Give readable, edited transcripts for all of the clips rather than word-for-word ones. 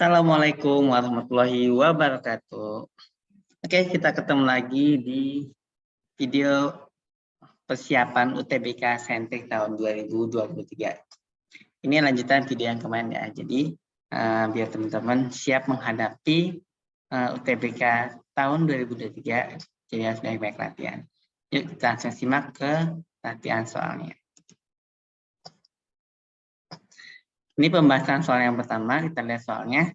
Assalamualaikum warahmatullahi wabarakatuh. Oke, kita ketemu lagi di video persiapan UTBK Saintek tahun 2023. Ini lanjutan video yang kemarin ya. Jadi biar teman-teman siap menghadapi UTBK tahun 2023, jadi harus baik-baik latihan. Yuk kita langsung simak ke latihan soalnya. Ini pembahasan soal yang pertama, kita lihat soalnya.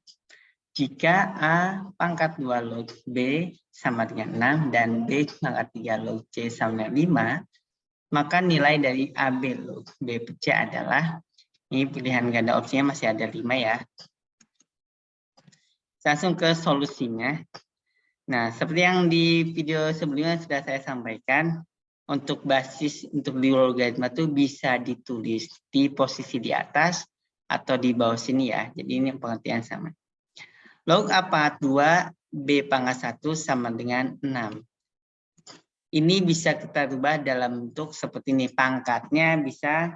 Jika A pangkat 2 log B sama dengan 6 dan B pangkat 3 log C sama dengan 5, maka nilai dari AB log B per C adalah, ini pilihan ganda opsinya masih ada 5 ya. Langsung ke solusinya. Nah, seperti yang di video sebelumnya sudah saya sampaikan, untuk basis untuk di logaritma itu bisa ditulis di posisi di atas atau di bawah sini ya. Jadi ini pengertian sama. Log A pangkat 2 B pangkat 1 sama dengan 6. Ini bisa kita rubah dalam bentuk seperti ini. Pangkatnya bisa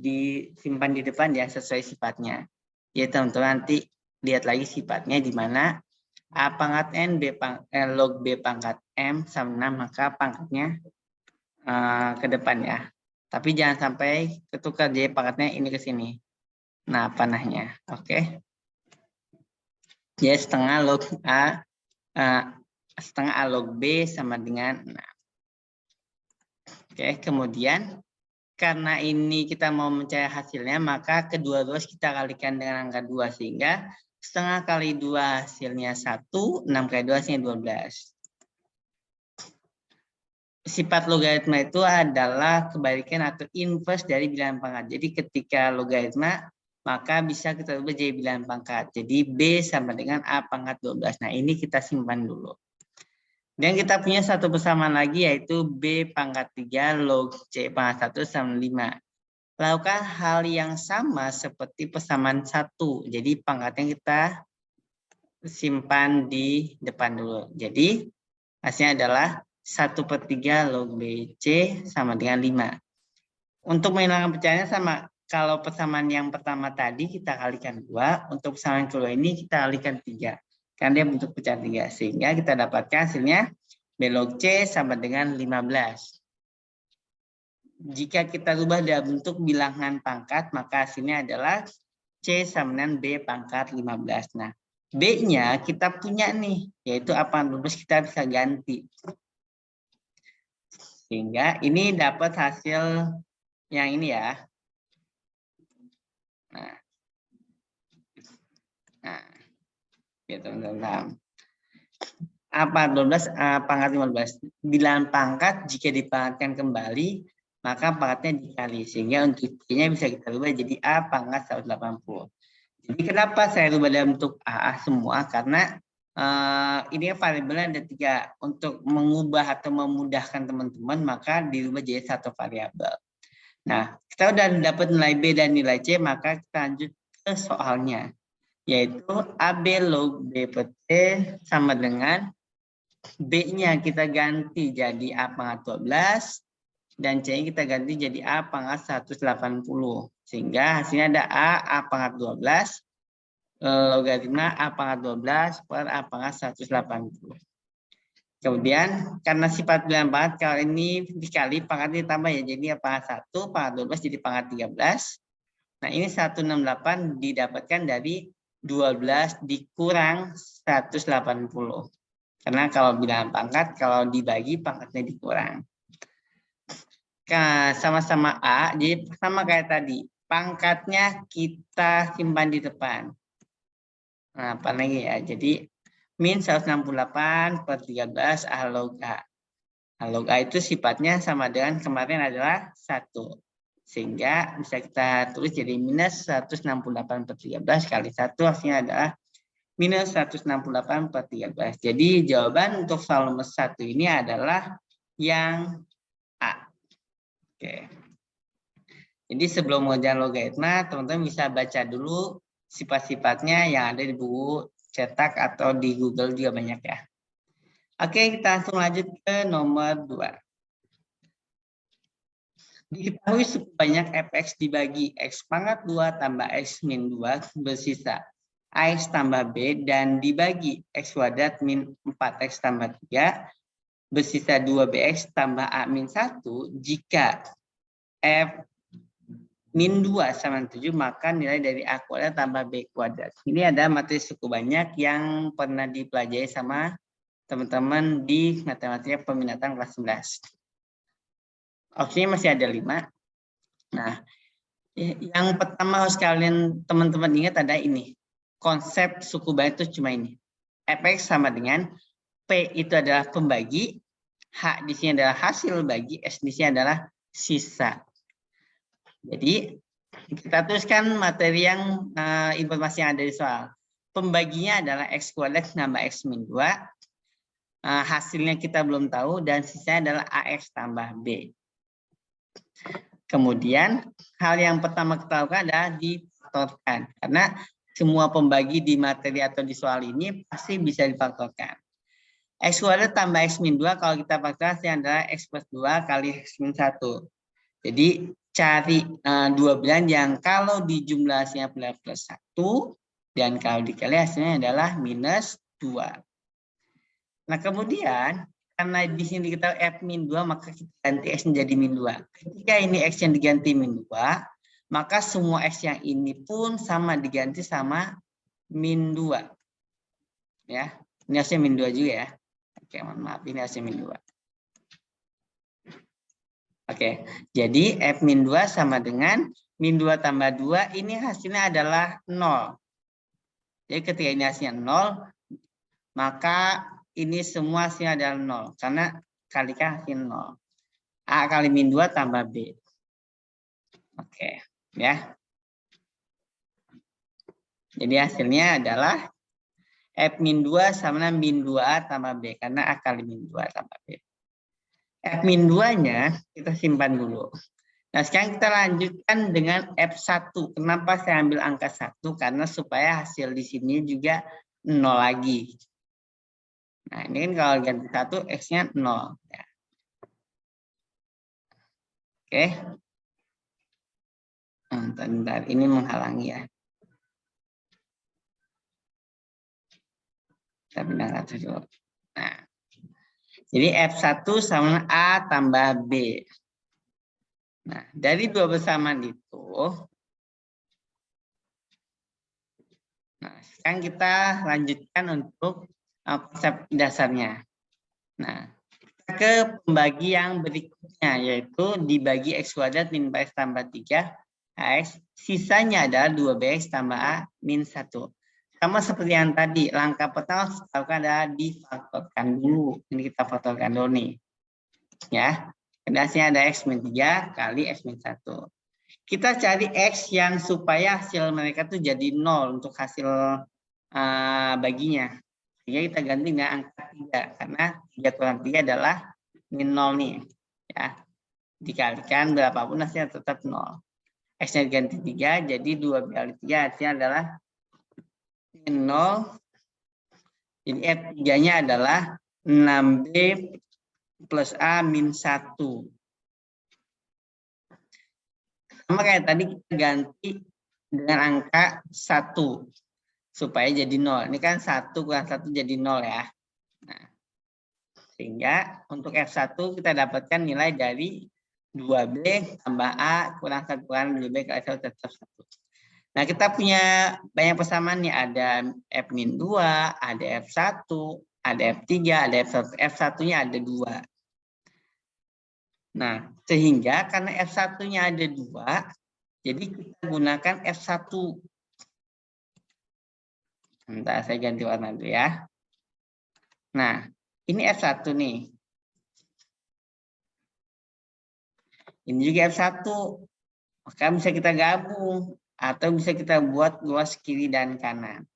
disimpan di depan ya sesuai sifatnya. Ya teman-teman nanti lihat lagi sifatnya di mana A pangkat N log B pangkat M sama 6, maka pangkatnya ke depan ya. Tapi jangan sampai ketukar, jadi pangkatnya ini ke sini. Nah, panahnya. Oke. Ya, setengah log log B sama dengan 6. Oke, kemudian karena ini kita mau mencari hasilnya, maka kedua ruas kita kalikan dengan angka 2, sehingga setengah kali 2 hasilnya 1, 6 kali 2 hasilnya 12. Sifat logaritma itu adalah kebalikan atau inverse dari bilangan pangkat. Jadi ketika logaritma, maka bisa kita ubah jadi bilangan pangkat. Jadi B sama dengan A pangkat 12. Nah, ini kita simpan dulu. Dan kita punya satu persamaan lagi, yaitu B pangkat 3 log C pangkat 1 sama 5. Lakukan hal yang sama seperti persamaan 1. Jadi pangkatnya kita simpan di depan dulu. Jadi hasilnya adalah 1/3 log BC sama dengan 5. Untuk menghilangkan pecahannya sama. Kalau persamaan yang pertama tadi kita kalikan 2, untuk persamaan kedua ini kita kalikan 3. Karena dia bentuk pecahan 3. Sehingga kita dapatkan hasilnya B log C sama dengan 15. Jika kita rubah dalam bentuk bilangan pangkat, maka hasilnya adalah C sama dengan B pangkat 15. Nah, B-nya kita punya nih, yaitu A pangkat 12 kita bisa ganti. Sehingga ini dapat hasil yang ini ya. Nah ya teman-teman. Apa 12 pangkat 15. Bilangan pangkat jika dipangkatkan kembali, maka pangkatnya dikali. Sehingga untuk C-nya bisa kita rubah jadi A pangkat 180. Jadi kenapa saya rubah dalam bentuk AA semua? Karena ini variabelnya ada 3. Untuk mengubah atau memudahkan teman-teman, maka dirubah jadi satu variabel. Nah, kita udah dapat nilai B dan nilai C, maka kita lanjut ke soalnya. Yaitu AB log B per C sama dengan B-nya kita ganti jadi A pangkat 12, dan C-nya kita ganti jadi A pangkat 180. Sehingga hasilnya ada A pangkat 12, logaritma A pangkat 12 per A pangkat 180. Kemudian karena sifat bilangan pangkat, kalau ini dikali pangkat ditambah ya, jadi A pangkat 1, pangkat 12 jadi pangkat 13. Nah ini 168 didapatkan dari 12 dikurang 180. Karena kalau bilangan pangkat, kalau dibagi pangkatnya dikurang. Nah, sama-sama A, jadi sama kayak tadi. Pangkatnya kita simpan di depan. Nah, apa lagi ya? Jadi min 168 per 13 A log A. A log A itu sifatnya sama dengan kemarin adalah 1. Sehingga bisa kita tulis jadi minus 168 per 13 kali 1, hasilnya adalah minus 168 per 13. Jadi jawaban untuk soal nomor 1 ini adalah yang A. Oke. Jadi sebelum mengerjakan logaritma, teman-teman bisa baca dulu sifat-sifatnya yang ada di buku cetak atau di Google juga banyak ya. Oke, kita langsung lanjut ke nomor 2. Diketahui sebanyak fx dibagi x pangkat 2 tambah x min 2 bersisa AX tambah B dan dibagi X kuadrat min 4X tambah 3 bersisa 2BX tambah A min 1 jika F min 2 sama 7 maka nilai dari A kuadrat tambah B kuadrat. Ini ada materi cukup banyak yang pernah dipelajari sama teman-teman di matematika peminatan kelas 11. Opsinya masih ada 5. Nah, yang pertama harus kalian teman-teman ingat ada ini. Konsep suku banding itu cuma ini. Fx sama dengan P itu adalah pembagi, H di sini adalah hasil bagi, S di sini adalah sisa. Jadi kita tuliskan materi yang informasi yang ada di soal. Pembaginya adalah X kuadrat nambah X min 2. Hasilnya kita belum tahu dan sisanya adalah AX tambah B. Kemudian hal yang pertama kita lakukan adalah difaktorkan. Karena semua pembagi di materi atau di soal ini pasti bisa difaktorkan. X kuadrat tambah X min 2 kalau kita faktorkan adalah X plus 2 kali X min 1. Jadi cari dua bilangan yang kalau dijumlah hasilnya plus 1 dan kalau dikali hasilnya adalah minus 2. Nah kemudian karena di sini kita F min 2 maka kita ganti X menjadi min 2. Ketika ini X yang diganti min 2 maka semua X yang ini pun sama diganti sama min 2. Ya, ini hasilnya min 2 juga ya. Oke, mohon maaf ini hasilnya min 2. Oke, jadi F min 2 sama dengan min 2 tambah 2, ini hasilnya adalah 0. Jadi ketika ini hasilnya 0, maka ini semua hasilnya adalah 0. Karena kalikan hasil 0. A kali min 2 tambah B. Oke, ya. Jadi hasilnya adalah F min 2 sama dengan min 2A tambah B. Karena A kali min 2 tambah B. F min 2-nya kita simpan dulu. Nah, sekarang kita lanjutkan dengan F1. Kenapa saya ambil angka 1? Karena supaya hasil di sini juga 0 lagi. Nah, ini kan kalau ganti 1, X-nya 0. Ya. Oke. Bentar, ini menghalangi ya. Kita pindah satu dulu. Nah. Jadi F1 sama A tambah B. Nah, dari dua persamaan itu, nah, sekarang kita lanjutkan untuk konsep dasarnya. Nah, kita ke pembagi yang berikutnya, yaitu dibagi X kuadrat min X tambah 3, AX, sisanya adalah 2BX tambah A min 1. Sama seperti yang tadi, langkah pertama kita adalah difaktorkan dulu. Ini kita faktorkan dulu nih. Ya, hasilnya ada X min 3 kali X min 1. Kita cari X yang supaya hasil mereka tuh jadi 0 untuk hasil baginya. Sehingga kita ganti dengan angka 3. Karena 3 kurang 3 adalah min 0 nih. Ya, dikalikan berapapun hasilnya tetap 0. X-nya diganti 3, jadi 2 kali 3 hasilnya adalah min 0. Jadi F3-nya adalah 6B plus A min 1. Sama kayak tadi kita ganti dengan angka 1 supaya jadi 0. Ini kan 1 kurang 1 jadi 0 ya. Nah, sehingga untuk F1 kita dapatkan nilai dari 2B tambah A kurang 1 kurang 2B kali 1 tetap 1. Nah, kita punya banyak persamaan nih. Ada F min 2, ada F1, ada F3, ada F1. F1-nya ada 2. Nah, sehingga karena F1-nya ada 2, jadi kita gunakan F1. Bentar, saya ganti warna dulu ya. Nah, ini F1 nih. Ini juga F1. Maka bisa kita gabung. Atau bisa kita buat luas kiri dan kanan.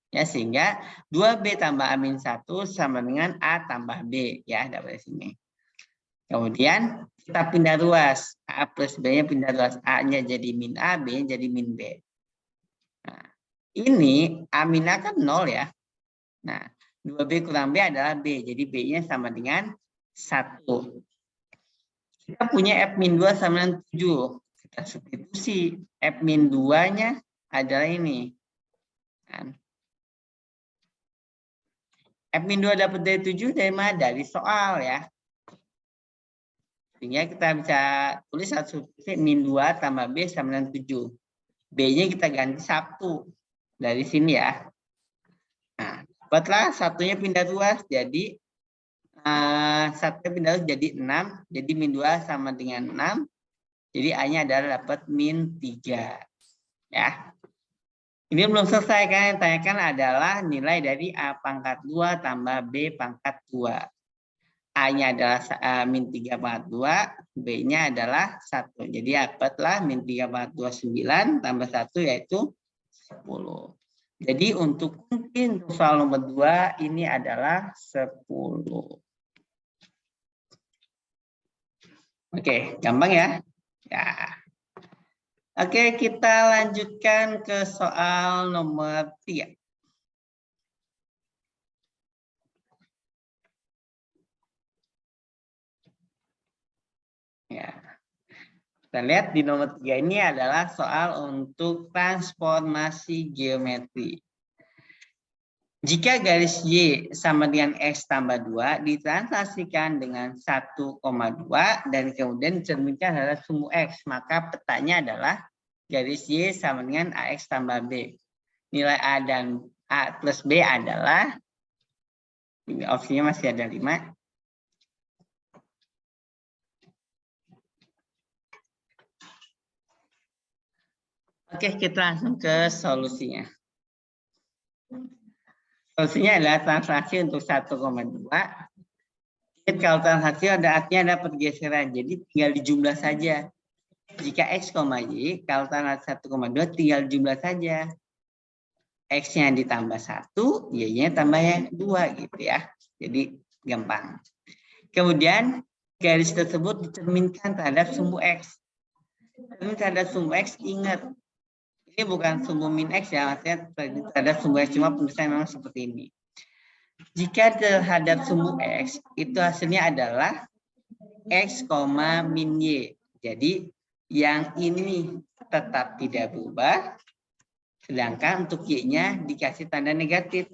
Ya, sehingga 2B tambah A min 1 sama dengan A tambah B. Ya, dapat sini. Kemudian kita pindah ruas. A plus B-nya pindah ruas. A-nya jadi min A, B-nya jadi min B. Nah, ini A min A kan 0 ya. Nah, 2B kurang B adalah B. Jadi B-nya sama dengan 1. Kita punya F min 2 sama dengan 7. Kita substitusi. F min 2-nya adalah ini. F-2 dapat dari 7 dari mana? Dari soal ya. Sehingga kita bisa tulis satu min 2 tambah B sama dengan 7. B-nya kita ganti 1 dari sini ya. Nah, setelah satunya pindah ruas jadi satunya pindah ruas jadi 6. Jadi min 2 sama dengan 6. Jadi A-nya adalah dapat min 3. Ya. Ini belum selesai kan, yang ditanyakan adalah nilai dari A pangkat 2 tambah B pangkat 2. A-nya adalah min 3 pangkat 2, B-nya adalah 1. Jadi dapatlah min 3 pangkat 2, 9, tambah 1 yaitu 10. Jadi untuk mungkin soal nomor 2 ini adalah 10. Oke, gampang ya? Ya. Oke, kita lanjutkan ke soal nomor 3. Ya. Kita lihat di nomor 3 ini adalah soal untuk transformasi geometri. Jika garis Y sama dengan X tambah 2 ditranslasikan dengan 1,2 dan kemudian dicerminkan adalah sumbu X, maka petanya adalah garis Y sama dengan AX tambah B. Nilai A dan A plus B adalah, ini opsinya masih ada 5. Oke, kita langsung ke solusinya. Solusinya adalah transaksi untuk 1,2. Kalau transaksi ada artinya ada pergeseran, jadi tinggal dijumlah saja. Jika X, Y, kalau transaksi 1,2 tinggal jumlah saja. X-nya ditambah 1, Y-nya tambah yang 2 gitu ya. Jadi gampang. Kemudian garis tersebut dicerminkan terhadap sumbu X. Terhadap sumbu X, ingat. Ini bukan sumbu min X ya, maksudnya terhadap sumbu X, cuma penulisannya memang seperti ini. Jika terhadap sumbu X, itu hasilnya adalah X, min Y. Jadi yang ini tetap tidak berubah, sedangkan untuk Y-nya dikasih tanda negatif.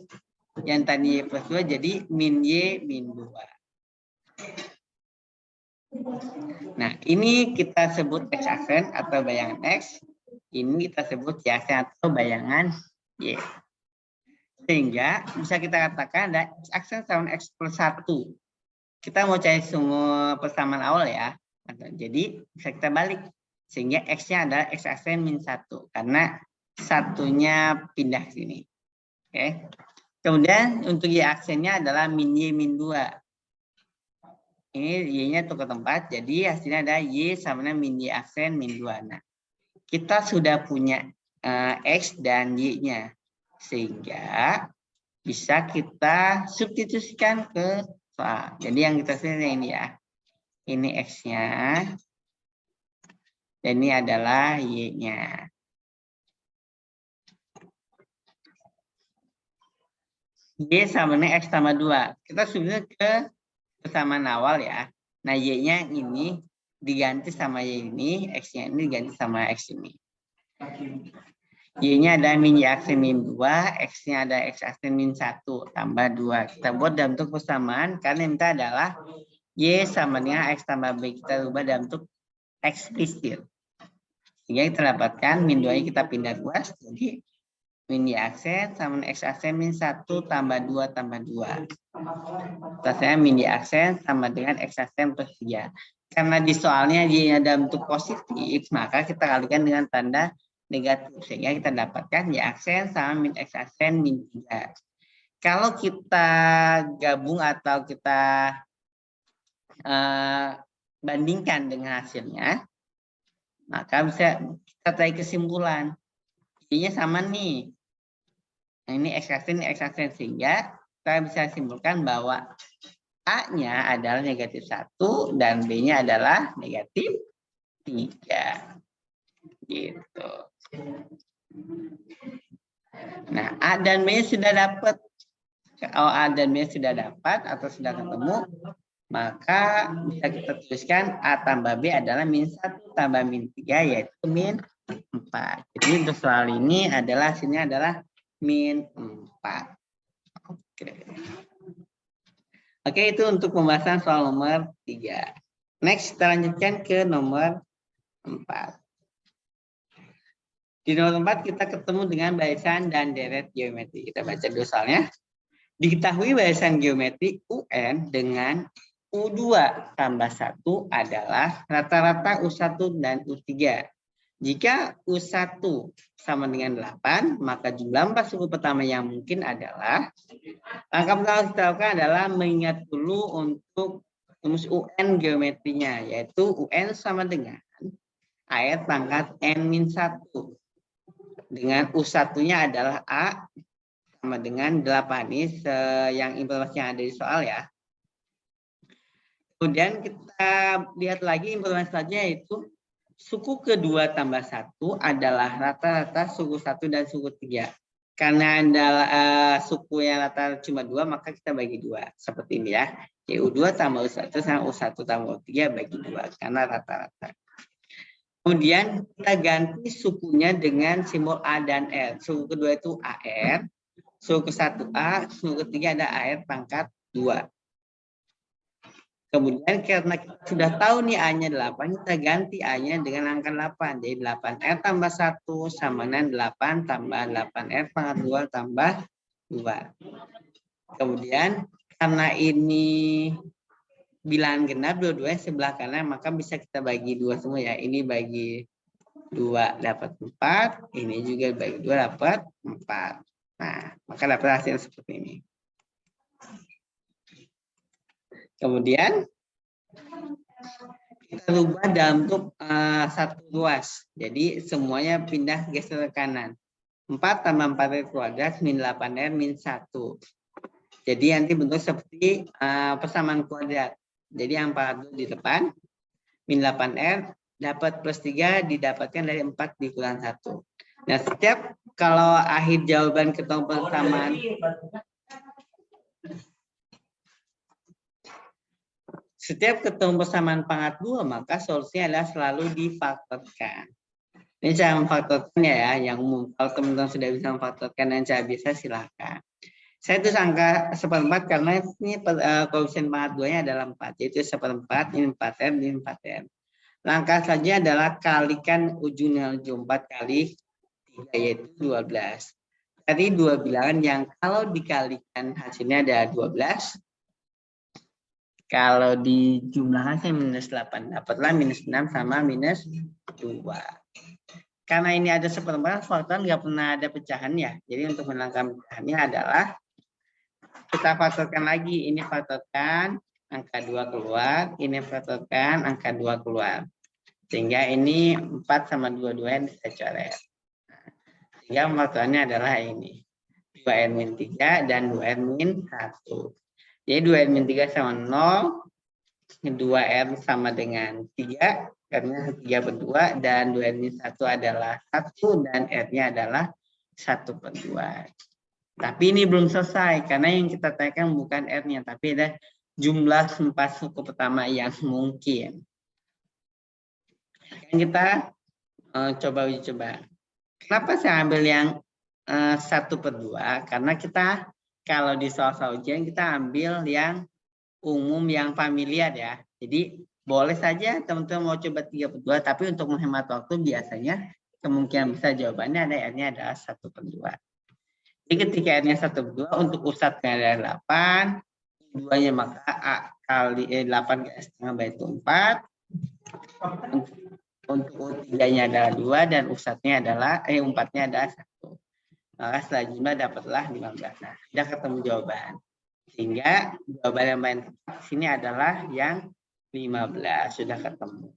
Yang tadi Y plus 2 jadi min Y, min 2. Nah, ini kita sebut X aksen atau bayangan X. Ini kita sebut Y aksen atau bayangan Y. Sehingga bisa kita katakan ada X aksen sama X plus 1. Kita mau cari semua persamaan awal ya. Jadi bisa kita balik. Sehingga X-nya adalah X aksen min 1. Karena satunya pindah ke sini. Oke. Kemudian untuk Y aksennya adalah min Y, min 2. Ini Y-nya tukar tempat. Jadi hasilnya ada Y sama dengan min Y aksen min 2. Nah, kita sudah punya X dan Y-nya. Sehingga bisa kita substitusikan ke soal. Jadi yang kita pilih ini ya. Ini X-nya. Dan ini adalah Y-nya. Y sama dengan X tambah 2. Kita substitusi ke persamaan awal ya. Nah, Y-nya ini diganti sama Y ini, X-nya ini diganti sama X ini. Y-nya ada min Y aksen min 2, X-nya ada X aksen min 1, tambah 2. Kita buat dalam bentuk persamaan, karena yang minta adalah Y sama dengan X tambah B. Kita ubah dalam bentuk eksplisit. Sehingga kita dapatkan min 2-nya kita pindah ruas, jadi min Y aksen sama X aksen min 1 tambah 2 tambah 2. Hasilnya min Y aksen sama dengan X aksen plus 3. Karena di soalnya Y dalam bentuk positif, maka kita kalikan dengan tanda negatif. Sehingga kita dapatkan Y aksen sama min X aksen min 3. Kalau kita gabung atau kita bandingkan dengan hasilnya, maka bisa kita tarik kesimpulan. Y-nya sama nih. Nah, ini X aksen, sehingga kita bisa simpulkan bahwa A-nya adalah negatif 1 dan B-nya adalah negatif 3. Gitu. Nah, A dan B sudah dapat. Kalau A dan B sudah dapat atau sudah ketemu, maka bisa kita tuliskan A tambah B adalah min 1 tambah min 3, yaitu min 4. Jadi untuk soal ini adalah hasilnya adalah min 4. Oke, itu untuk pembahasan soal nomor 3. Next, kita lanjutkan ke nomor 4. Di nomor 4 kita ketemu dengan barisan dan deret geometri. Kita baca dulu soalnya. Diketahui barisan geometri UN dengan U2 tambah 1 adalah rata-rata U1 dan U3. Jika U1 sama dengan 8, maka jumlah 4 suku pertama yang mungkin adalah, langkah pertama kita lakukan adalah mengingat dulu untuk rumus UN geometrinya, yaitu UN sama dengan AR pangkat N-1. Dengan U1-nya adalah A sama dengan 8. Ini yang informasi yang ada di soal ya. Kemudian kita lihat lagi informasi selanjutnya, yaitu suku kedua tambah 1 adalah rata-rata suku 1 dan suku 3. Karena adalah suku yang rata cuma 2, maka kita bagi 2. Seperti ini ya. U2 tambah U1 sama U1 tambah U3 bagi 2. Karena rata-rata. Kemudian kita ganti sukunya dengan simbol A dan R. Suku kedua itu AR. Suku ke-1 A. Suku ketiga ada AR pangkat 2. Kemudian karena kita sudah tahu nih A-nya 8, kita ganti A-nya dengan angka 8. Jadi 8R tambah 1 sama dengan 8 tambah 8R pangkat 2 tambah 2. Kemudian karena ini bilangan genap, dua-duanya sebelah kanan, maka bisa kita bagi 2 semua ya. Ini bagi 2 dapat 4, ini juga bagi 2 dapat 4. Nah, maka dapat hasil seperti ini. Kemudian kita rubah dalam bentuk satu ruas. Jadi semuanya pindah geser ke kanan. 4 tambah 4R kuadrat min 8R min 1. Jadi nanti bentuk seperti persamaan kuadrat. Jadi yang 4 di depan, min 8R dapat plus 3 didapatkan dari 4 dikurang 1. Nah, setiap kalau akhir jawaban ketemu persamaan, setiap ketemu persamaan pangkat 2, maka solusinya adalah selalu difaktorkan. Ini cara memfaktorkannya ya, yang umum. Kalau teman-teman sudah bisa memfaktorkan dan cara biasa, silakan. Saya tulis angka 1/4 karena ini koefisien pangkat 2-nya adalah 4. Yaitu 1/4, ini 4R, ini 4R. Langkah selanjutnya adalah kalikan ujung dengan ujung. 4 kali 3, yaitu 12. Tadi 2 bilangan yang kalau dikalikan hasilnya ada 12. Kalau dijumlahkan saya minus 8. Dapatlah minus 6 sama minus 2. Karena ini ada 1/4, faktor nggak pernah ada pecahan ya. Jadi untuk menangkan pecahannya adalah kita faktorkan lagi. Ini faktorkan, angka 2 keluar. Ini faktorkan, angka 2 keluar. Sehingga ini 4 sama 2 bisa coret. Sehingga faktornya adalah ini. 2R min 3 dan 2R min 1. Jadi 2R min 3 sama 0. 2R sama dengan 3. Karena 3 per 2. Dan 2R min 1 adalah 1. Dan R-nya adalah 1 per 2. Tapi ini belum selesai. Karena yang kita tanyakan bukan R-nya. Tapi ada jumlah 4 suku pertama yang mungkin. Yang kita coba uji coba. Kenapa saya ambil yang 1 per 2? Karena kita kalau di soal-soal ujian kita ambil yang umum yang familiar ya. Jadi boleh saja teman-teman mau coba 3 per 2, tapi untuk menghemat waktu biasanya kemungkinan besar jawabannya ada R-nya adalah 1 per 2. Jadi ketika R-nya 1 per 2 untuk U1-nya ada 8, 2-nya maka A kali 8 kali setengah itu 4. Untuk U3-nya adalah 2 dan U1-nya adalah 4-nya adalah 1. Maka setelah jumlah dapatlah 15. Nah, sudah ketemu jawaban. Sehingga jawaban yang paling tepat di sini adalah yang 15. Sudah ketemu.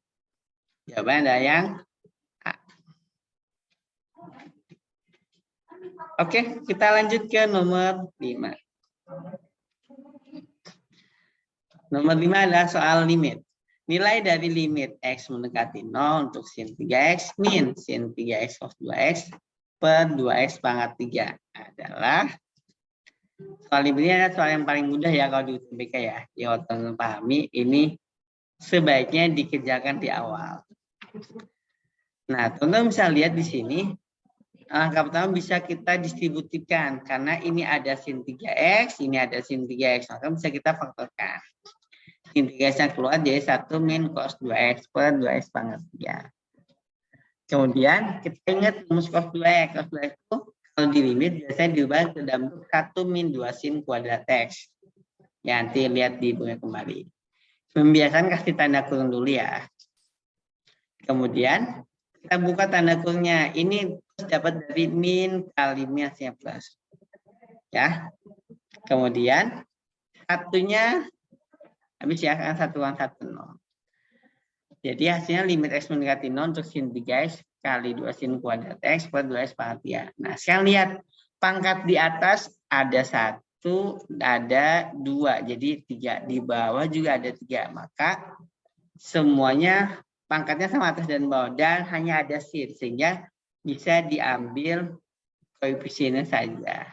Jawaban adalah yang A. Oke, kita lanjut ke nomor 5. Nomor 5 adalah soal limit. Nilai dari limit X mendekati 0 untuk sin 3X min sin 3X cos 2X per 2X pangkat 3 adalah, soal ini adalah soal yang paling mudah ya kalau di UTBK ya. Yang teman-teman pahami, ini sebaiknya dikerjakan di awal. Nah, teman-teman bisa lihat di sini, Langkah pertama bisa kita distributifkan karena ini ada sin 3x, ini ada sin 3x, maka bisa kita faktorkan. Sin 3x yang keluar jadi 1 min cos 2x per 2x pangkat 3. Kemudian kita ingat rumus cos 2x. Cos 2x itu kalau di limit biasanya diubah ke dalam bentuk 1 min 2 sin kuadrat x. Ya, nanti lihat di buku kembali. Pembiasaan kasih tanda kurung dulu ya. Kemudian kita buka tanda kurungnya. Ini dapat dari min kali min hasilnya plus. Ya. Kemudian satunya habis ya, kan 1 1 0. Jadi hasilnya limit x mendekati 0 untuk sin 3x kali 2 sin kuadrat x per 2x pangkat 3. Nah, sekarang lihat pangkat di atas ada 1, ada 2, jadi 3. Di bawah juga ada 3. Maka semuanya pangkatnya sama atas dan bawah dan hanya ada sin sehingga bisa diambil koefisiennya saja.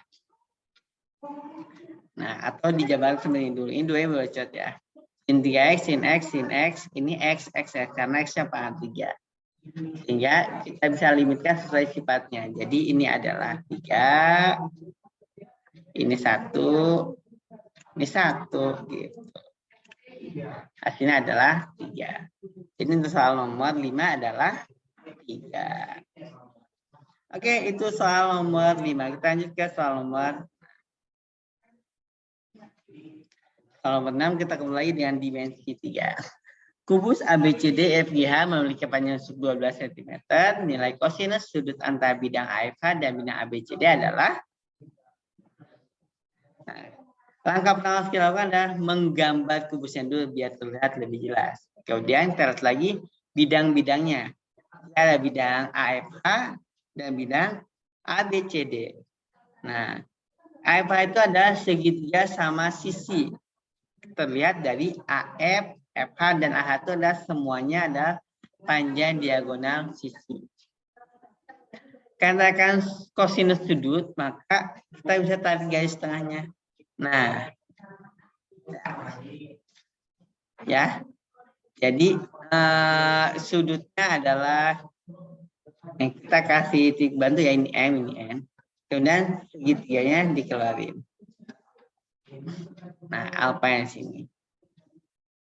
Nah, atau dijabarkan seperti ini dulu. Ini 2 bocot ya. Sin 3x, sin x, sin x, ini x karena x-nya pangkat 3. Sehingga kita bisa limitkan sesuai sifatnya. Jadi ini adalah 3, ini 1, ini 1 gitu. Hasilnya adalah 3. Jadi untuk soal nomor 5 adalah 3. Oke, itu soal nomor 5. Kita lanjut ke soal nomor 6. Kita kembali dengan dimensi 3. Kubus ABCD FGH memiliki panjang 12 cm. Nilai kosinus sudut antara bidang AFH dan bidang ABCD adalah. Nah, langkah pertama kita lakukan adalah menggambar kubusnya dulu biar terlihat lebih jelas. Kemudian kita lihat lagi bidang-bidangnya. Ada bidang AFH dan bidang ABCD. Nah, AFH itu adalah segitiga sama sisi. Terlihat dari AF, FH, dan AH itu adalah semuanya adalah panjang diagonal sisi. Karena kosinus sudut, maka kita bisa tarik garis tengahnya. Nah, ya, jadi sudutnya adalah kita kasih titik bantu ya, ini M, ini N. Kemudian segitiganya dikeluarin. Nah, alfa yang sini.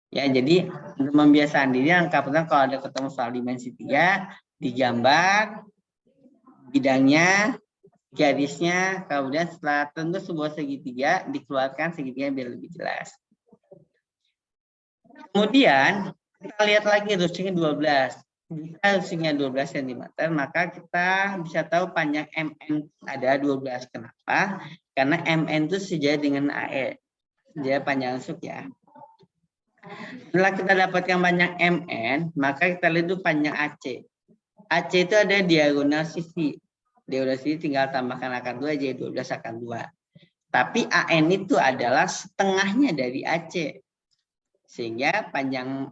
Ya, jadi untuk membiasakan diri, angka pertama kalau ada ketemu soal dimensi 3, digambar bidangnya, garisnya, kemudian setelah tentu sebuah segitiga, dikeluarkan segitiga biar lebih jelas. Kemudian, kita lihat lagi rumusnya 12. Jika rumusnya 12 cm, maka kita bisa tahu panjang MN ada 12. Kenapa? Karena MN itu sejajar dengan AE. Sejajar panjang rusuk ya. Setelah kita dapatkan panjang MN, maka kita lihat itu panjang AC. AC itu ada diagonal sisi. Diagonal sisi tinggal tambahkan akar 2, jadi 12 akar 2. Tapi AN itu adalah setengahnya dari AC. Sehingga panjang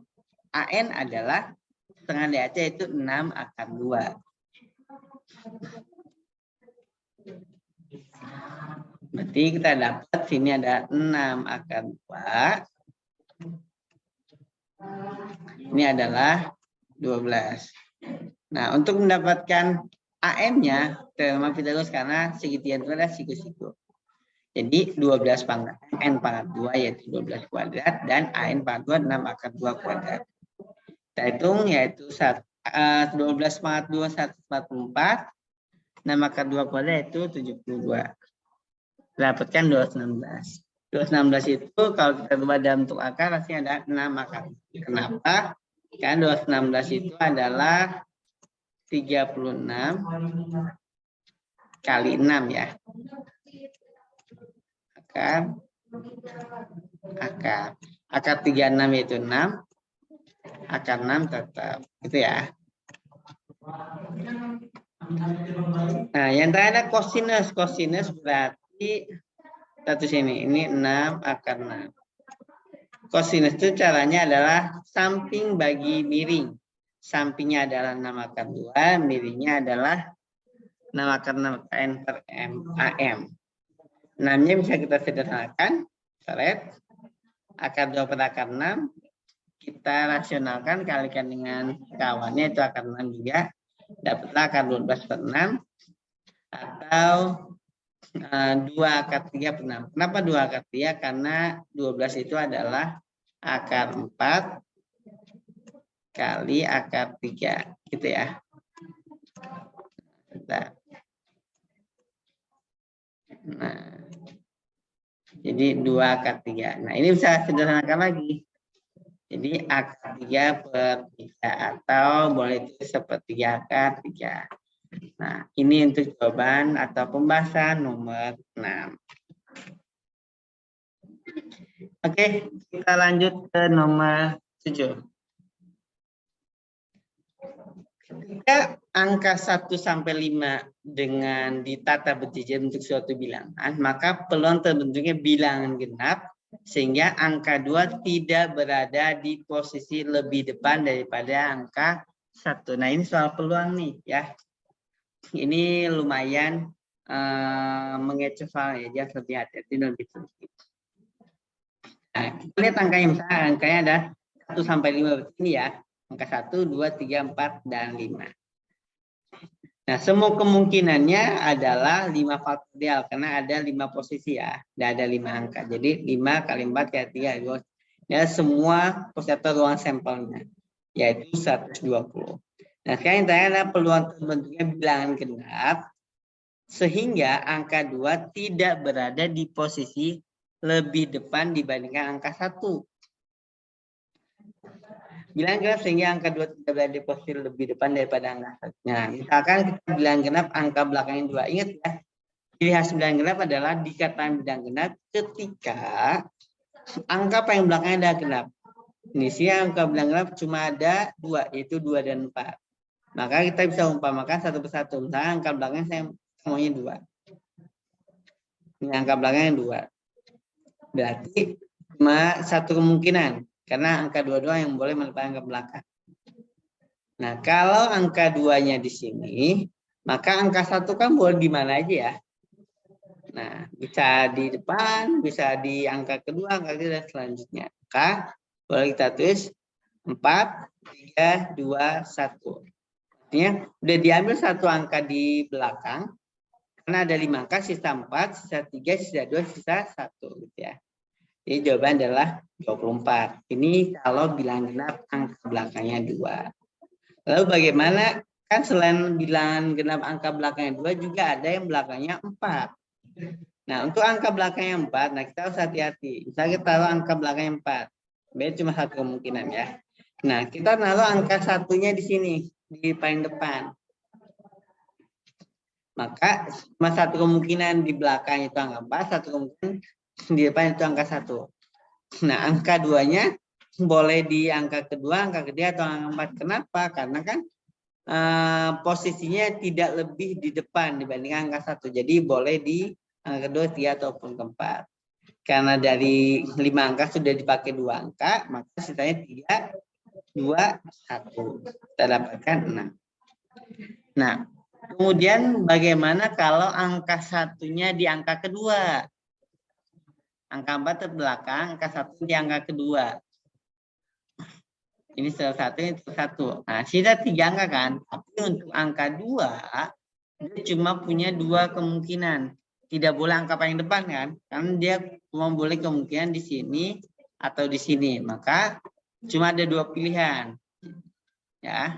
AN adalah setengah dari AC itu 6 akar 2. Berarti kita dapat sini ada 6 akar 2. Ini adalah 12. Nah, untuk mendapatkan AM-nya, teorema Pythagoras karena segitiga itu adalah siku-siku. Jadi 12 pangkat N pangkat 2 yaitu 12 kuadrat dan AN pangkat 2 6 akar 2 kuadrat. Kita hitung yaitu 12 pangkat 2 144, 6 akar 2 kuadrat yaitu 72. Dapatkan 216. 216 itu kalau kita ubah dalam bentuk akar hasilnya ada 6 akar. Kenapa? Karena 216 itu adalah 36 kali 6 ya. Akar 36 yaitu 6. Akar 6 tetap. Itu ya. Nah, yang terakhir ada kosinus. Kosinus berarti status ini 6 akar 6. Kosinus itu caranya adalah samping bagi miring. Sampingnya adalah 6 akar 2, miringnya adalah 6 akar 6 N per M AM. 6-nya bisa kita sederhanakan. Seret. Akar 2 per akar 6. Kita rasionalkan, kalikan dengan kawannya itu akar 6 juga. Dapatlah akar 12 per 6. atau 2 akar 3 per 6. Kenapa 2 akar 3? Karena 12 itu adalah akar 4 kali akar 3. Gitu ya. Nah, jadi 2 akar 3. Nah, ini bisa sederhanakan lagi. Jadi akar 3 per 3 atau boleh itu sepertiga akar 3. Nah, ini untuk jawaban atau pembahasan nomor 6. Oke, kita lanjut ke nomor 7. Ketika angka 1 sampai 5 dengan ditata berjejer untuk suatu bilangan, maka peluang terbentuknya bilangan genap sehingga angka 2 tidak berada di posisi lebih depan daripada angka 1. Nah, ini soal peluang nih ya. Ini lumayan mengecoh soalnya, dia lebih hati-hati dan lebih sedikit. Nah, kita lihat angkanya, misalnya angkanya ada 1 sampai 5 ini ya. Angka 1, 2, 3, 4, dan 5. Nah, semua kemungkinannya adalah 5 faktorial karena ada 5 posisi ya. Dan ada 5 angka. Jadi 5 kali 4 kali 3, 2. Ya, semua posisi atau ruang sampelnya. Yaitu 120. Nah, sekarang yang tanya adalah peluang terbentuknya bilangan genap sehingga angka 2 tidak berada di posisi lebih depan dibandingkan angka 1. Bilangan genap sehingga angka 2 tidak berada di posisi lebih depan daripada angka 1. Nah, misalkan kita bilangan genap angka belakangnya 2. Ingat ya, ciri khas bilangan genap adalah dikatakan bilangan genap ketika angka paling belakangnya ada genap. Ini sih angka bilangan genap cuma ada 2, yaitu 2 dan 4. Maka kita bisa umpamakan satu persatu. Misalnya angka belakangnya saya maunya 2. Ini angka belakangnya 2. Berarti cuma satu kemungkinan. Karena angka 2 yang boleh menempatkan ke belakang. Nah, kalau angka 2-nya di sini, maka angka 1 kan boleh di mana aja ya. Nah, bisa di depan, bisa di angka kedua, angka ketiga, dan selanjutnya. Maka boleh kita tulis 4, 3, 2, 1. Artinya udah diambil satu angka di belakang, karena ada 5 angka, sisa 4, sisa 3, sisa 2, sisa 1. Gitu ya. Jadi jawaban adalah 24. Ini kalau bilangan genap angka belakangnya 2. Lalu bagaimana? Kan selain bilangan genap angka belakangnya 2 juga ada yang belakangnya 4. Nah, untuk angka belakangnya 4, nah kita harus hati-hati. Misalnya kita taruh angka belakangnya 4. Beda cuma satu kemungkinan ya. Nah, kita taruh angka satunya di sini, di paling depan. Maka cuma satu kemungkinan di belakang itu angka 4, satu kemungkinan di depan itu angka 1. Nah, angka 2-nya boleh di angka kedua, angka ketiga, atau angka 4. Kenapa? Karena kan posisinya tidak lebih di depan dibanding angka 1. Jadi boleh di angka kedua, 3, ataupun keempat. Karena dari 5 angka sudah dipakai 2 angka, maka sisanya 3, 2, 1. Kita dapatkan 6. Nah, kemudian bagaimana kalau angka satunya di angka kedua? Angka 4 terbelakang, angka 1 di angka kedua. Ini salah satu, ini satu. Nah, sisa 3 angka kan. Tapi untuk angka 2, dia cuma punya 2 kemungkinan. Tidak boleh angka paling depan kan. Karena dia cuma boleh kemungkinan di sini atau di sini. Maka cuma ada 2 pilihan. Ya.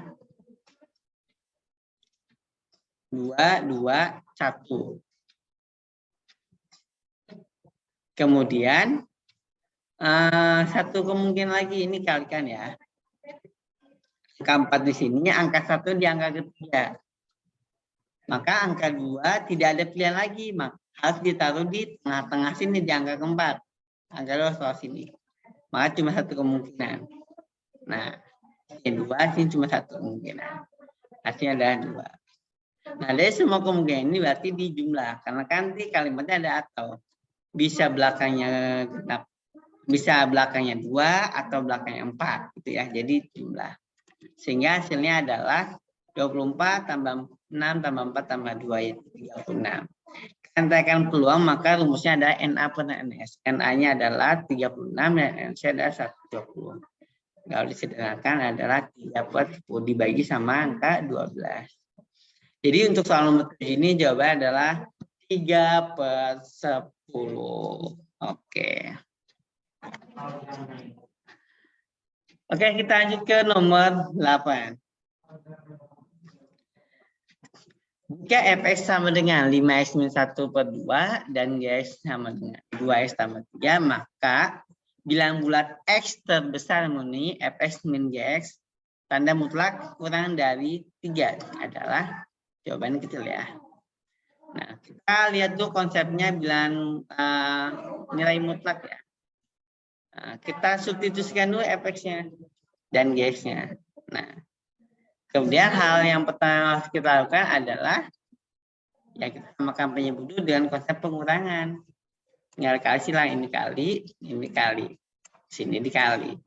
2, 2, 1. Kemudian satu kemungkinan lagi ini kalikan ya. Angka 4 di sini, angka 1 di angka ketiga. Maka angka 2 tidak ada pilihan lagi, maka harus ditaruh di tengah-tengah sini di angka keempat. Angka 2 soal sini. Maka cuma satu kemungkinan. Nah, yang 2 sini cuma satu kemungkinan. Hasilnya adalah 2. Nah, dari semua kemungkinan ini berarti dijumlah. Karena kan di kalimatnya ada atau. Bisa belakangnya genap. Bisa belakangnya 2 atau belakangnya 4 gitu ya. Jadi jumlah. Sehingga hasilnya adalah 24 tambah 6 tambah 4 tambah 2 yaitu 36. Kantaikan peluang maka rumusnya ada NA per NS. NA-nya adalah 36 dan NS adalah 120. Kalau disederhanakan adalah 3 per 10 dibagi sama angka 12. Jadi untuk soal nomor 7 ini jawabannya adalah 3/10. Oke. Oke, kita lanjut ke nomor 8. Jika fx sama dengan 5x min 1/2 dan gx sama dengan 2x tambah 3, maka bilangan bulat x terbesar murni fx min gx tanda mutlak kurang dari 3 adalah jawabannya kecil ya. Nah, kita lihat dulu konsepnya bilangan nilai mutlak ya. Nah, kita substitusikan dulu fx-nya dan gx-nya. Nah, kemudian hal yang pertama harus kita lakukan adalah ya kita samakan penyebut dulu dengan konsep pengurangan. Tinggal kali silang ini kali, sini dikali.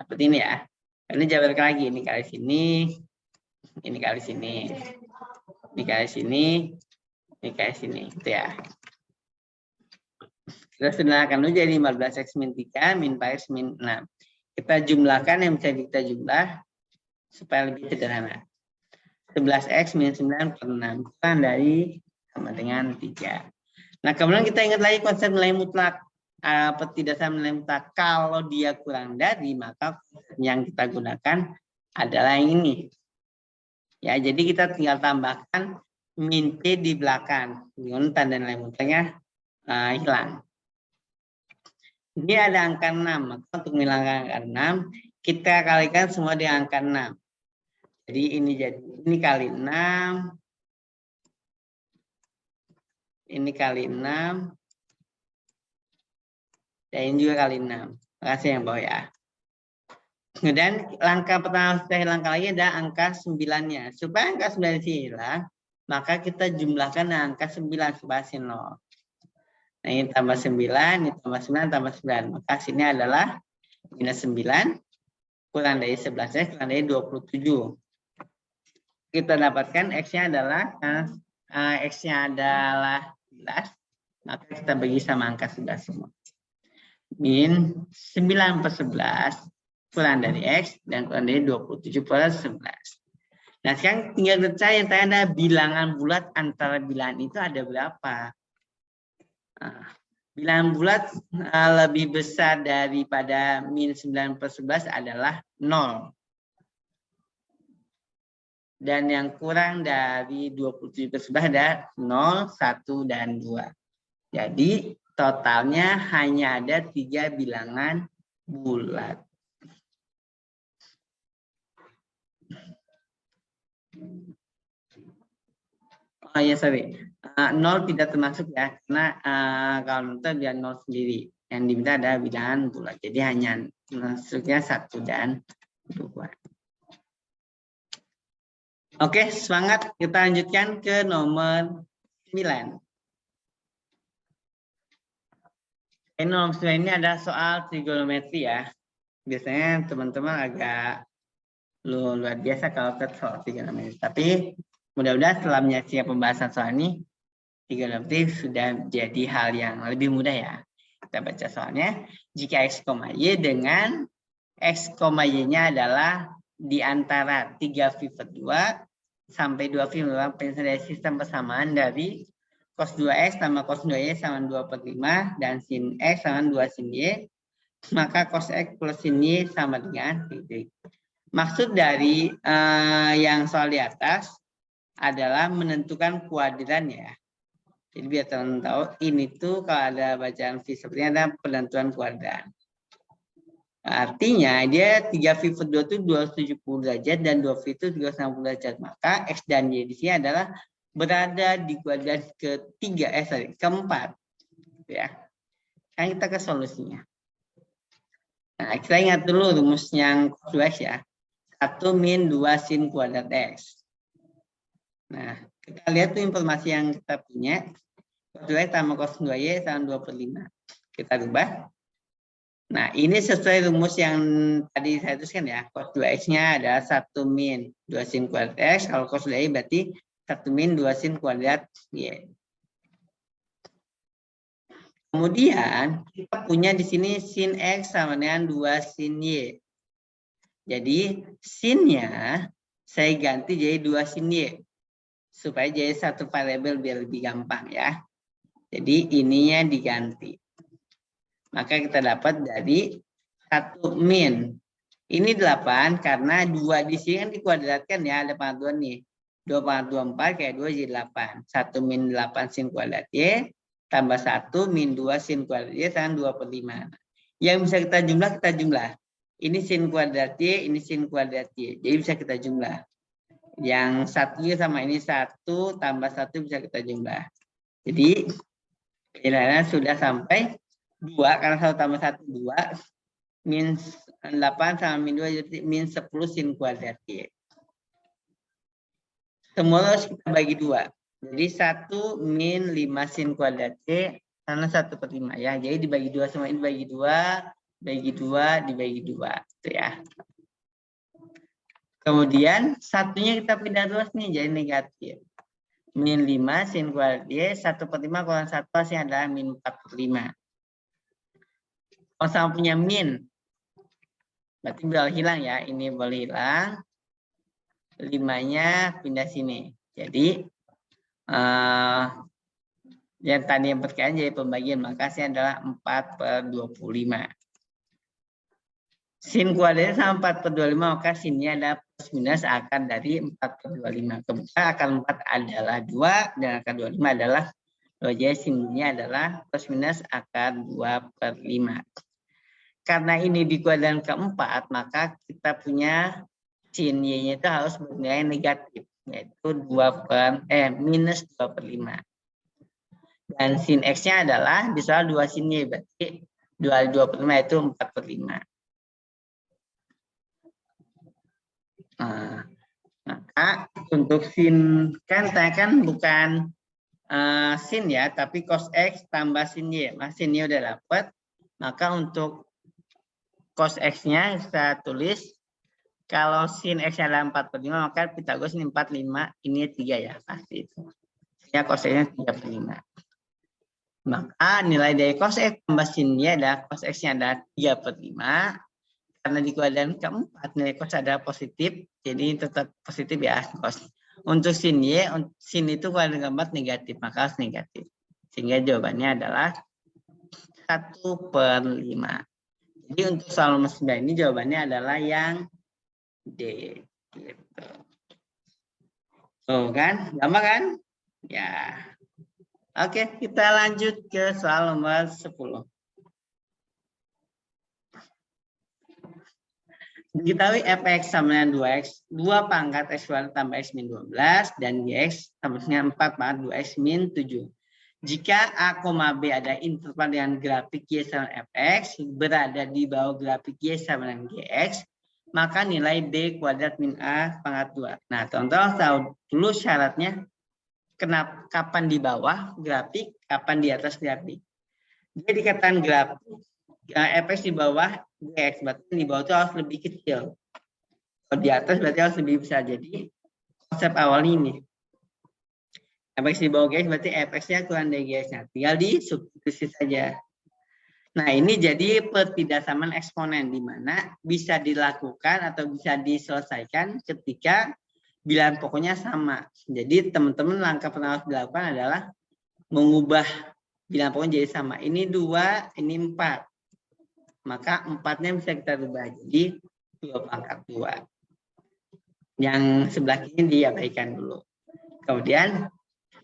Seperti ini ya. Ini jabarkan lagi, ini kali sini, ini kali sini, ini kali sini, ini kali sini, gitu ya. Kita sederhanakan dulu jadi 15x min 3 min 4x min 6. Kita jumlahkan yang bisa kita jumlah supaya lebih sederhana. 11x min 9/6 kurang dari sama dengan 3. Nah, kemudian kita ingat lagi konsep nilai mutlak. Tidak sama nilai mutlak. Kalau dia kurang dari, maka yang kita gunakan adalah yang ini. Ya, jadi kita tinggal tambahkan min P di belakang. Dengan tanda nilai mutlaknya hilang. Ini ada angka 6. Maka untuk menghilangkan angka 6, kita kalikan semua dengan angka 6. Jadi ini kali 6. Ini kali 6. Dan ini juga kali 6. Terima kasih yang bawah ya. Kemudian langkah pertama kita hilangkan lagi ada angka 9-nya. Supaya angka 9 hilang, maka kita jumlahkan dengan angka 9 supaya hasil 0. Nah, ini tambah 9, ini tambah 9, tambah 9. Maka sini adalah minus 9, kurang dari 11, kurang dari 27. Kita dapatkan X-nya adalah 11, maka kita bagi sama angka 11 semua. Min 9/11 kurang dari X dan kurang dari 27/11. Nah, sekarang tinggal percaya yang tanya ada bilangan bulat antara bilangan itu ada berapa. Nah, bilangan bulat lebih besar daripada min 9/11 adalah 0. Dan yang kurang dari 27/11 ada 0, 1, dan 2. Jadi totalnya hanya ada 3 bilangan bulat. Oh ya, sorry. 0 tidak termasuk ya, karena kalau itu dia 0 sendiri. Yang diminta ada bilangan bulat. Jadi hanya masuknya 1 dan 2. Oke, semangat. Kita lanjutkan ke nomor 9. Nomor 9 ini ada soal trigonometri ya. Biasanya teman-teman agak luar biasa kalau ke soal trigonometri. Tapi mudah-mudahan setelah menyaksikan pembahasan soal ini, trigonometri sudah jadi hal yang lebih mudah ya. Kita baca soalnya. Jika X, Y dengan X, Y-nya adalah di antara 3/2 sampai 2/5 merupakan penyelesaian dari sistem persamaan dari cos 2x tambah cos 2y sama 2/5 dan sin x sama 2 sin y, maka cos x plus sin y sama dengan titik. Maksud dari yang soal di atas adalah menentukan kuadran ya. Jadi biar teman-teman tahu, ini tuh kalau ada bacaan V seperti ini ada penentuan kuadran. Artinya dia 3V/2 itu 270 derajat dan 2V itu 360 derajat. Maka X dan Y di sini adalah berada di kuadran keempat. Ya. Sekarang kita ke solusinya. Nah, kita ingat dulu rumus yang cos 2X ya. 1 min 2 sin kuadrat X. Nah, kita lihat tuh informasi yang kita punya. Cos 2X tambah cos 2Y sama 2/5. Kita rubah. Nah, ini sesuai rumus yang tadi saya tuliskan ya. Cos 2X-nya adalah 1 min 2 sin kuadrat X. Kalau cos 2Y berarti 1 min 2 sin kuadrat Y. Kemudian, kita punya di sini sin X sama dengan 2 sin Y. Jadi, sinnya saya ganti jadi 2 sin Y. supaya jadi satu variabel biar lebih gampang ya. Jadi ininya diganti. Maka kita dapat dari 1 min. Ini 8 karena 2 di sini kan dikuadratkan ya, ada pangkat 2 nih. 2 pangkat 2 4 kayak 2 jadi 8. 1 min 8 sin kuadrat Y tambah 1 min 2 sin kuadrat Y sama 2/5. Yang bisa kita jumlah. Ini sin kuadrat Y, ini sin kuadrat Y. Jadi bisa kita jumlah. Yang satunya sama ini 1 tambah 1 bisa kita jumlah. Jadi nilainya sudah sampai 2 karena 1 tambah 1 2. Min 8 sama min 2 jadi min 10 sin kuadrat Y. Semua harus kita bagi 2. Jadi 1 min 5 sin kuadrat Y karena 1/5 ya. Jadi dibagi 2 semua ini dibagi 2, bagi 2, dibagi 2. Itu ya. Kemudian satunya kita pindah terus nih jadi negatif. Min 5 sin kuadrat Y 1/5 kurang 1 hasilnya adalah min 4/5. Kalau sama punya min, berarti boleh hilang ya. Ini boleh hilang. 5-nya pindah sini. Jadi yang tadi yang berkaitan jadi pembagian, maka hasilnya adalah 4/25. Sin kuadratnya sama 4/25, maka sinnya adalah plus minus akar dari 4/25. Kemudian akar 4 adalah 2 dan akar 25 adalah 2. Jadi sinnya adalah plus minus akar 2/5. Karena ini di kuadran keempat, maka kita punya sin Y-nya itu harus bernilai negatif, yaitu minus 2/5. Dan sin X-nya adalah di soal 2 sin Y, berarti 2 kali 2/5 itu 4/5. Maka untuk sin kan bukan sin ya, tapi cos X tambah sin Y. Mas sin Y udah dapat, maka untuk cos X-nya kita tulis kalau sin X adalah 4/5, maka Pythagoras ini 4, 5, ini 3 ya, pasti itu. Ya, cos X-nya 3/5. Maka nilai dari cos X tambah sin Y adalah cos X-nya adalah 3/5. Karena di kuadran keempat nilai cos adalah positif, jadi tetap positif ya cos. Untuk sin Y, sin itu kuadran keempat negatif, maka harus negatif. Sehingga jawabannya adalah 1/5. Jadi untuk soal nomor 9 ini jawabannya adalah yang D. Gitu. Tuh kan, gampang kan? Ya. Oke, kita lanjut ke soal nomor 10. Diketahui fx sama dengan 2x, 2 pangkat x kuadrat tambah x min 12, dan gx sama dengan 4 pangkat 2x min 7. Jika A, B ada interval dengan grafik y sama fx berada di bawah grafik y sama dengan gx, maka nilai b kuadrat min a pangkat 2. Nah, teman-teman tahu dulu syaratnya kapan di bawah grafik, kapan di atas grafik. Jadi dikatakan grafik fx di bawah gx, berarti di bawah itu harus lebih kecil. Kalau di atas berarti harus lebih besar. Jadi konsep awal ini. Fx di bawah gx berarti fx-nya kurang dari gx-nya. Tinggal disubstitusi saja. Nah, ini jadi pertidaksamaan eksponen di mana bisa dilakukan atau bisa diselesaikan ketika bilangan pokoknya sama. Jadi teman-teman langkah pertama harus dilakukan adalah mengubah bilangan pokoknya jadi sama. Ini 2, ini 4. Maka 4-nya bisa kita rubah jadi 2 pangkat 2. Yang sebelah kiri diabaikan dulu. Kemudian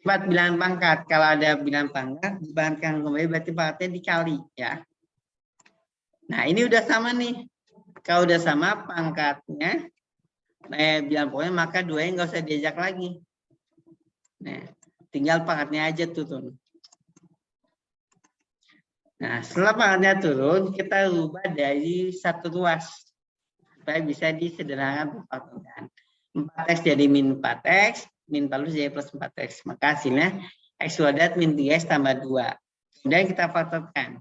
4 bilangan pangkat. Kalau ada bilangan pangkat, dibangkitkan kembali berarti pangkatnya dikali ya. Nah, ini udah sama nih. Kalau udah sama pangkatnya, bilangan pokoknya, maka 2-nya nggak usah diajak lagi. Nah, tinggal pangkatnya aja turun. Nah, setelah pangkatnya turun, kita rubah dari satu ruas supaya bisa disederhanakan perpakaian. 4x jadi min 4x, min 4 jadi plus 4x. Maka hasilnya x kuadrat min 3x tambah 2. Kemudian kita faktorkan.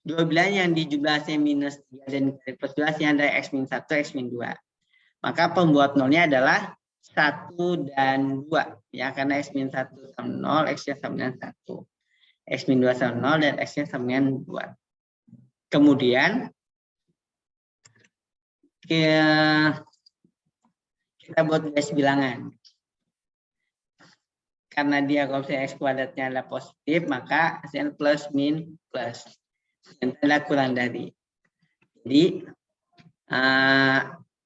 Dua bilangan yang dijumlahnya minus 3 dan plus 2 hasilnya ada x min 1, x min 2. Maka pembuat nolnya adalah 1 dan 2. Ya, karena x min 1 sama 0, x-nya sama dengan 1. X min 2 sama 0 dan x-nya sama dengan 2. Kemudian kita buat garis bilangan. karena dia kalau misalnya X kuadratnya adalah positif, maka hasilnya plus min plus. Yang adalah kurang dari. Jadi,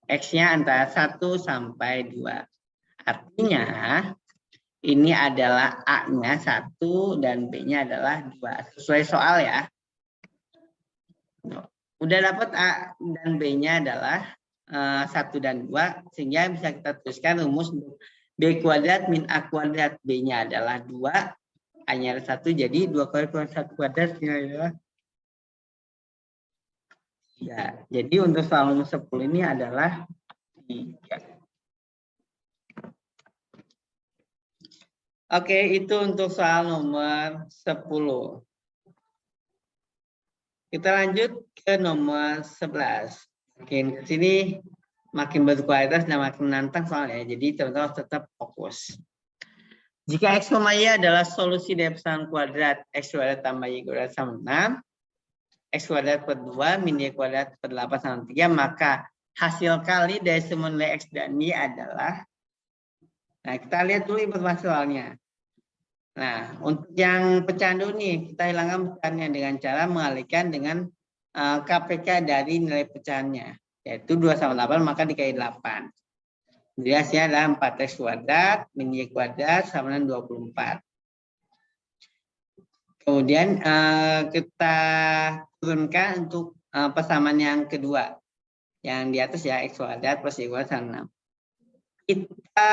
X-nya antara 1 sampai 2. Artinya, ini adalah A-nya 1 dan B-nya adalah 2. Sesuai soal ya. Udah dapat A dan B-nya adalah 1 dan 2, sehingga bisa kita tuliskan rumus untuk B kuadrat min A kuadrat. B-nya adalah 2, A-nya adalah 1, jadi 2 kali 1 kuadrat adalah 3. Jadi untuk soal nomor 10 ini adalah 3. Oke, itu untuk soal nomor 10. Kita lanjut ke nomor 11. Makin ke sini makin berkualitas dan makin menantang soalnya. Jadi teman-teman tetap fokus. Jika X, Y adalah solusi dari persamaan kuadrat X kuadrat tambah Y kuadrat sama 6, X kuadrat per 2 min Y kuadrat per 8 sama 3, maka hasil kali dari semua nilai X dan Y adalah. Nah, kita lihat dulu permasalahannya. Nah, untuk yang pecahan dulu nih, kita hilangkan pecahannya dengan cara mengalihkan dengan KPK dari nilai pecahannya, yaitu 2 sama 8, maka dikali 8. Jadi hasilnya adalah 4X kuadrat min Y kuadrat sama dengan 24. Kemudian kita turunkan untuk persamaan yang kedua. Yang di atas ya, X kuadrat plus Y kuadrat sama 6. Kita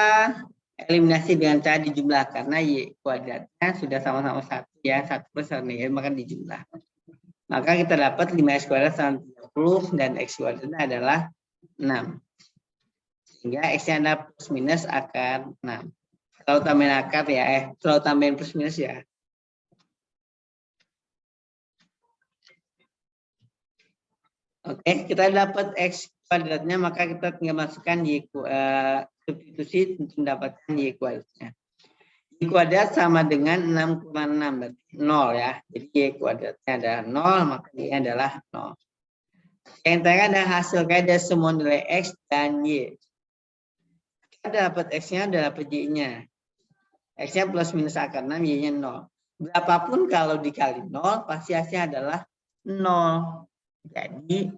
eliminasi dengan cara dijumlah karena Y kuadratnya sudah sama-sama 1 ya, 1 plus 1 negatif, maka dijumlah. Maka kita dapat 5X kuadrat sama 30 dan X kuadratnya adalah 6. Sehingga X-nya adalah plus minus akar 6. Kalau tambahin akar ya, kalau tambahin plus minus ya. Oke, kita dapat X kuadratnya, maka kita tinggal masukkan Y substitusi untuk mendapatkan Y kuadratnya. Y kuadrat sama dengan 6 kurang 6, berarti 0 ya. Jadi Y kuadratnya adalah 0, maka Y adalah 0. Yang terakhir adalah hasil kali dari semua nilai X dan Y. Kita dapat X-nya, dapat Y-nya. X-nya plus minus akar 6, Y-nya 0. Berapapun kalau dikali 0, pasti hasilnya adalah 0. Jadi,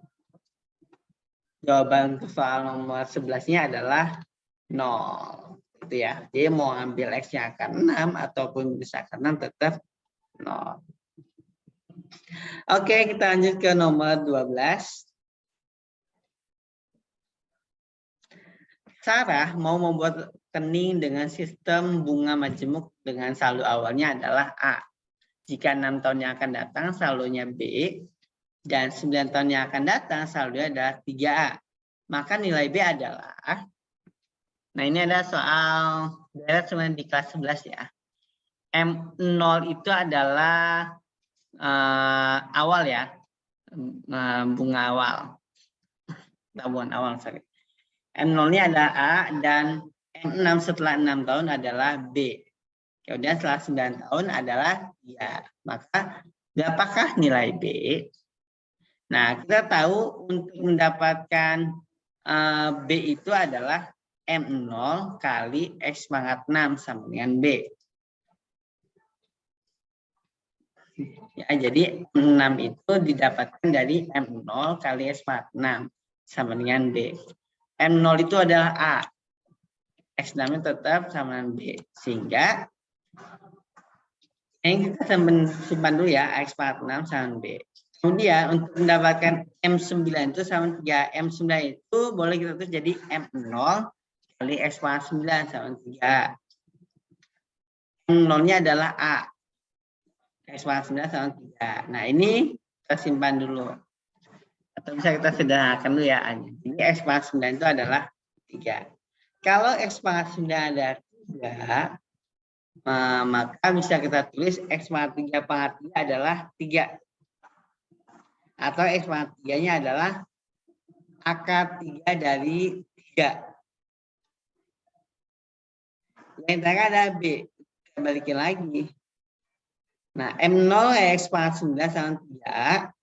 jawaban untuk soal nomor 11-nya adalah 0. Gitu ya. Jadi mau ambil X-nya akar 6 ataupun minus akar 6 tetap 0. Oke, kita lanjut ke nomor 12. Sarah mau membuat rekening dengan sistem bunga majemuk dengan saldo awalnya adalah A. Jika 6 tahun yang akan datang saldonya B dan 9 tahun yang akan datang saldonya adalah 3A. Maka nilai B adalah, nah ini ada soal daerah sebenarnya di kelas 11 ya. M0 itu adalah awal ya, bunga awal, tabungan awal. Sorry. M0-nya adalah A dan M6 setelah 6 tahun adalah B. Kemudian setelah 9 tahun adalah ya. Maka berapakah nilai B? Nah, kita tahu untuk mendapatkan B itu adalah M0 kali X pangkat 6 sama dengan B. Ya, jadi 6 itu didapatkan dari M0 kali X pangkat 6 sama dengan B. M0 itu adalah A. X6 tetap sama dengan B. Sehingga ini kita simpan dulu ya, X pangkat 6 sama B. Kemudian untuk mendapatkan M9 itu sama 3. M9 itu boleh kita tulis jadi M0 kali X pangkat 9 sama 3. M0-nya adalah A. X pangkat 9 sama 3. Nah ini kita simpan dulu. Atau bisa kita sederhanakan dulu ya. Jadi X pangkat 9 itu adalah 3. Kalau X pangkat 9 ada 3, maka bisa kita tulis X pangkat 3 pangkat 3 adalah 3. Atau X pangkat 3-nya adalah akar 3 dari 3. Yang terakhir ada B. Kita balikin lagi. Nah, M0 X pangkat 9 sama 3.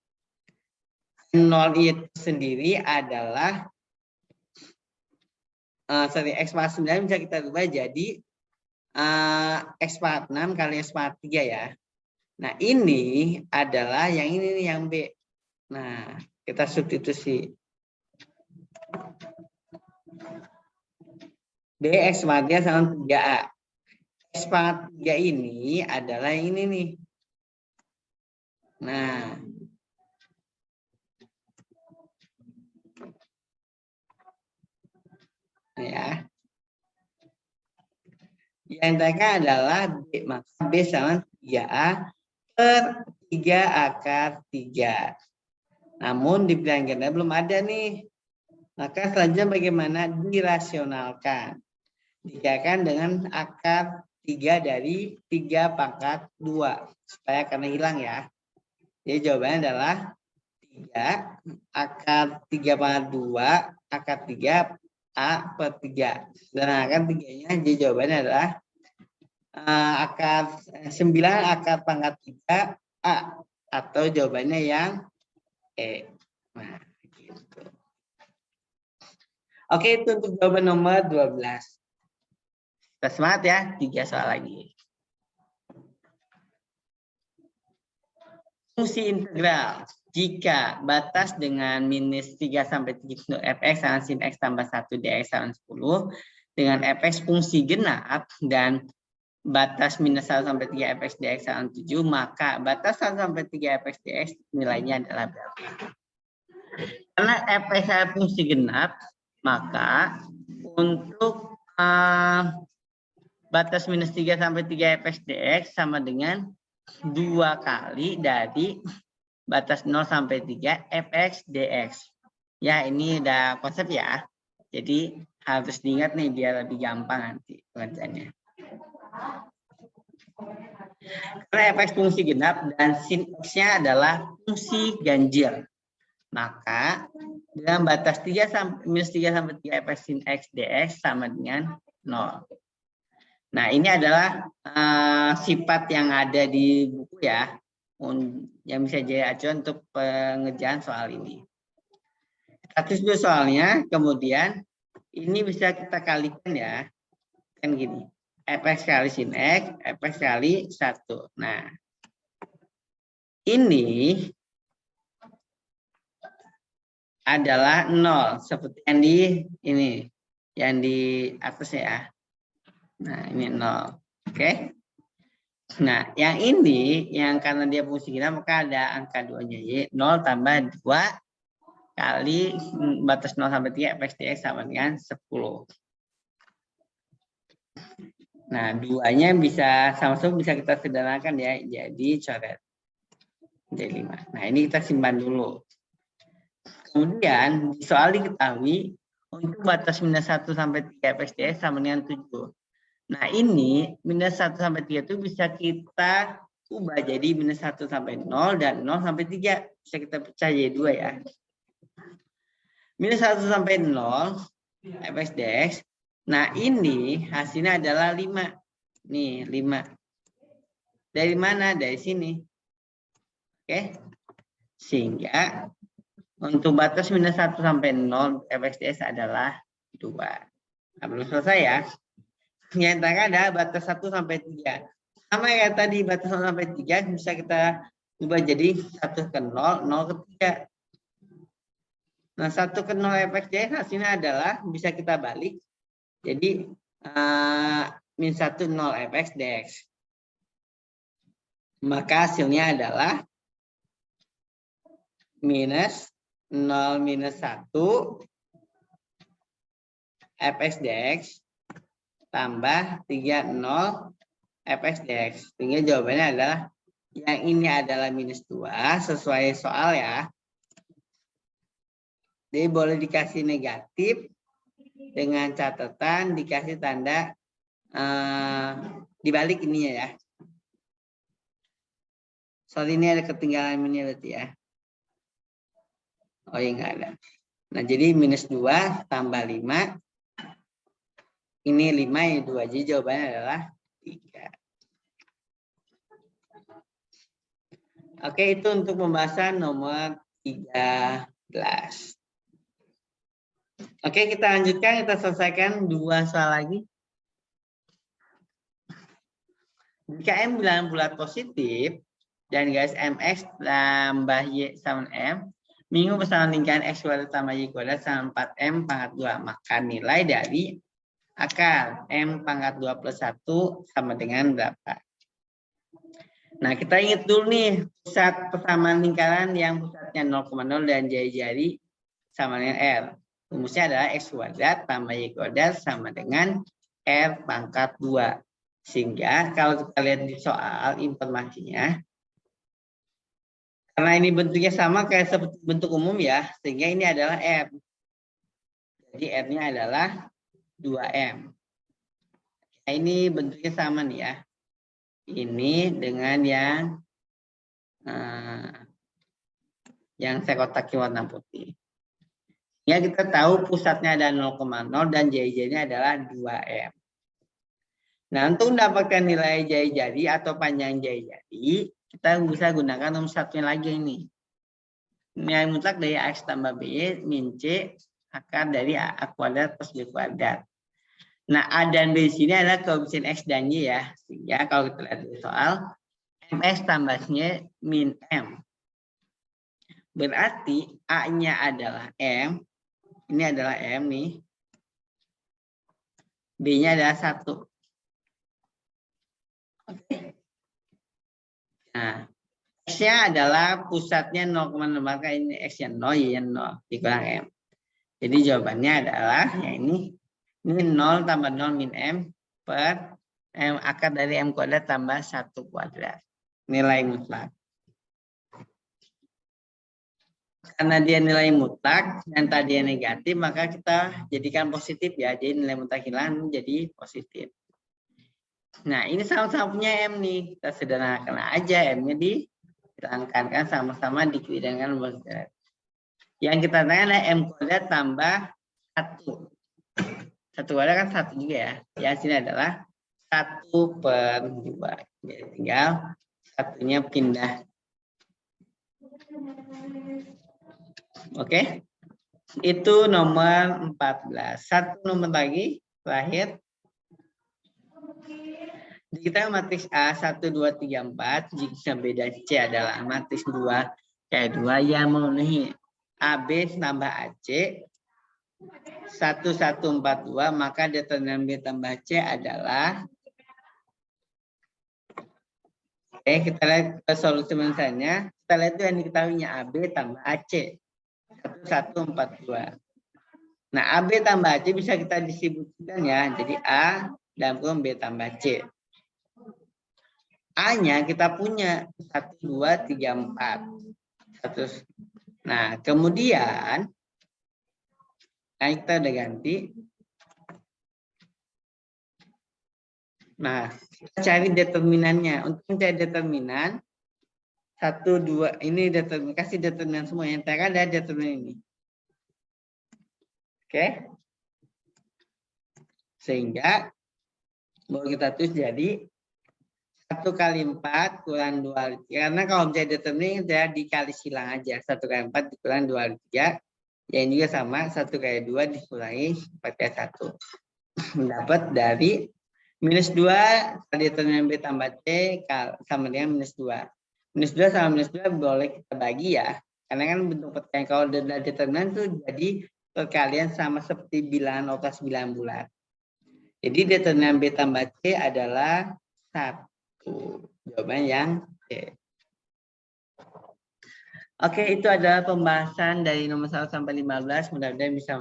M0 itu sendiri adalah X pangkat 9 bisa kita ubah jadi X pangkat 6 kali X pangkat 3 ya. Nah, ini adalah yang ini nih, yang B. Nah, kita substitusi. B X pangkat 3 sama 3A. X pangkat 3 ini adalah yang ini nih. Nah, ya. Yang ditekan adalah B, maka B sama 3A per 3 akar 3. Namun di pilihan ganda belum ada nih. Maka selanjutnya bagaimana? Dirasionalkan. Dikatakan dengan akar 3 dari 3 pangkat 2. Supaya karena hilang ya. Jadi jawabannya adalah 3 akar 3 pangkat 2 akar 3 A per 3. Dan akar 3-nya jadi jawabannya adalah akar 9 akar pangkat 3 A. Atau jawabannya yang E. Nah, gitu. Oke, itu untuk jawaban nomor 12. Kita semangat ya, 3 soal lagi. Fungsi integral. Jika batas dengan minus 3 sampai 7 fx sama sin x tambah 1 dx sama 10 dengan fx fungsi genap dan batas minus 1 sampai 3 fx dx sama 7, maka batas 1 sampai 3 fx dx nilainya adalah berapa? Karena fx adalah fungsi genap, maka untuk batas minus 3 sampai 3 fx dx sama dengan 2 kali dari batas 0 sampai 3 fx dx. Ya, ini udah konsep ya. Jadi harus diingat nih biar lebih gampang nanti pengerjaannya. Karena fx fungsi genap dan sin x-nya adalah fungsi ganjil. Maka dengan batas 3 sampai minus 3 sampai 3 fx sin x dx sama dengan 0. Nah, ini adalah sifat yang ada di buku ya. Yang bisa jadi acuan untuk pengerjaan soal ini. Status dulu soalnya, kemudian ini bisa kita kalikan ya, kan gini, fx kali sin x, fx kali 1. Nah, ini adalah 0, seperti yang di ini, yang di atas ya. Nah, ini 0, oke. Nah, yang ini, yang karena dia fungsi genap, maka ada angka 2-nya, jadi 0 tambah 2 kali batas 0 sampai 3 fx dx sama dengan 10. Nah, 2-nya bisa sama-sama bisa kita sederhanakan ya, jadi coret. Jadi 5. Nah, ini kita simpan dulu. Kemudian, di soal diketahui untuk batas minus 1 sampai 3 fx dx sama dengan 7. Nah, ini minus 1 sampai 3 itu bisa kita ubah jadi minus 1 sampai 0 dan 0 sampai 3. Bisa kita pecah jadi 2 ya. Minus 1 sampai 0 fx dx. Nah, ini hasilnya adalah 5. Nih, 5. Dari mana? Dari sini. Oke. Sehingga untuk batas minus 1 sampai 0 fx dx adalah 2. Nah, belum selesai ya. Yang terakhir adalah batas 1 sampai 3. Sama kayak tadi, batas 1 sampai 3 bisa kita ubah jadi 1 ke 0, 0 ke 3. Nah, 1 ke 0 fx dx hasilnya adalah bisa kita balik. Jadi, min 1, 0 fx dx. Maka hasilnya adalah minus 0 minus 1 fx dx tambah 3, 0 fx dx. Sehingga jawabannya adalah yang ini adalah minus 2 sesuai soal ya. Jadi boleh dikasih negatif dengan catatan dikasih tanda dibalik ininya ya. Soal ini ada ketinggalan ini berarti ya. Oh ya, enggak ada. Nah, jadi minus 2 tambah 5. Ini 5, ini 2. Jadi jawabannya adalah 3. Oke, itu untuk pembahasan nomor 13. Oke, kita lanjutkan. Kita selesaikan 2 soal lagi. Jika M bilangan bulat positif dan garis MX tambah Y sama M, minggu bersama lingkaran X kuadrat tambah Y kuadrat sama 4M pangkat 2. Maka nilai dari akar M pangkat 2 plus 1 sama dengan berapa? Nah, kita ingat dulu nih, pusat persamaan lingkaran yang pusatnya 0,0 dan jari-jari sama dengan R. Rumusnya adalah X kuadrat tambah Y kuadrat sama dengan R pangkat 2. Sehingga kalau kita lihat di soal informasinya, karena ini bentuknya sama kayak seperti bentuk umum ya, sehingga ini adalah R. Jadi R-nya adalah 2M. Nah, ini bentuknya sama nih ya. Ini dengan yang saya kotaki warna putih. Ya, kita tahu pusatnya ada 0,0 dan jari-jarinya adalah 2M. Nah, untuk mendapatkan nilai jari-jari atau panjang jari-jari, kita bisa gunakan rumus satunya lagi ini. Nilai mutlak dari X tambah B min C akar dari A kuadrat plus B kuadrat. Nah, A dan B di sini adalah koefisien X dan Y ya. Sehingga kalau kita lihat di soal, MX tambahnya min M. Berarti A-nya adalah M. Ini adalah M nih. B-nya adalah 1. Oke. Nah, X-nya adalah pusatnya 0,0, maka ini X-nya 0, Y-nya 0, dikurang M. Jadi jawabannya adalah ya ini 0 tambah 0 min M per M akar dari M kuadrat tambah 1 kuadrat. Nilai mutlak. Karena dia nilai mutlak dan tadi yang negatif, maka kita jadikan positif ya. Jadi nilai mutlak hilang jadi positif. Nah, ini sama-sama punya M nih. Kita sederhanakan aja M-nya dihilangkan, kan sama-sama dikiri dengan kuadrat. Yang kita tanya adalah M kuadrat tambah 1. 1 kuadrat kan 1 juga ya. Yang sini adalah 1 per 2. Jadi tinggal satunya pindah. Oke. Itu nomor 14. Satu nomor lagi terakhir. Kita matriks A 1 2 3 4 jika beda C adalah matriks 2 kayak 2 yang memenuhi AB tambah AC 1 1 4 2, maka determinan B tambah C adalah, oke, kita lihat solusi misalnya. Kita lihat itu yang diketahuinya AB tambah AC 1 1 4 2. Nah, AB tambah AC bisa kita distribusikan ya. Jadi A dalam kurung B tambah C. A-nya kita punya 1, 2, 3, 4. Nah, kemudian kita udah ganti. Nah, kita cari determinannya. Untuk mencari determinan 1, 2, ini determinan, kasih determinan semua. Yang terakhir ada determinan ini. Oke. Sehingga mau kita tulis jadi 1 kali 4 kurang 2 kali 3. Karena kalau mencari determinan ya dikali silang aja. 1 kali 4 dikurang 2 kali 3. Yang juga sama 1 kali 2 dikurangi 4 kali 1. Mendapat dari minus 2 kali determinan B tambah C sama dengan minus 2. Minus 2 sama minus 2 boleh kita bagi ya. Karena kan bentuk perkalian kalau determinan itu jadi perkalian sama seperti bilangan okas bilangan bulat. Jadi determinan B tambah C adalah 1. Jawaban yang C. Oke, itu adalah pembahasan dari nomor 1 sampai 15. Mudah-mudahan bisa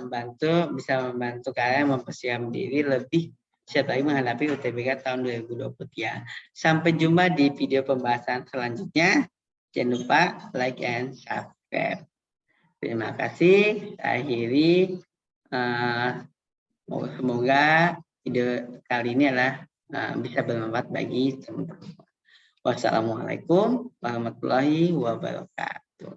membantu kalian mempersiapkan diri lebih siap lagi menghadapi UTBK tahun 2023. Sampai jumpa di video pembahasan selanjutnya. Jangan lupa like and subscribe. Terima kasih. Akhiri. Semoga video kali ini adalah bisa bermanfaat bagi teman-teman. Wassalamualaikum warahmatullahi wabarakatuh.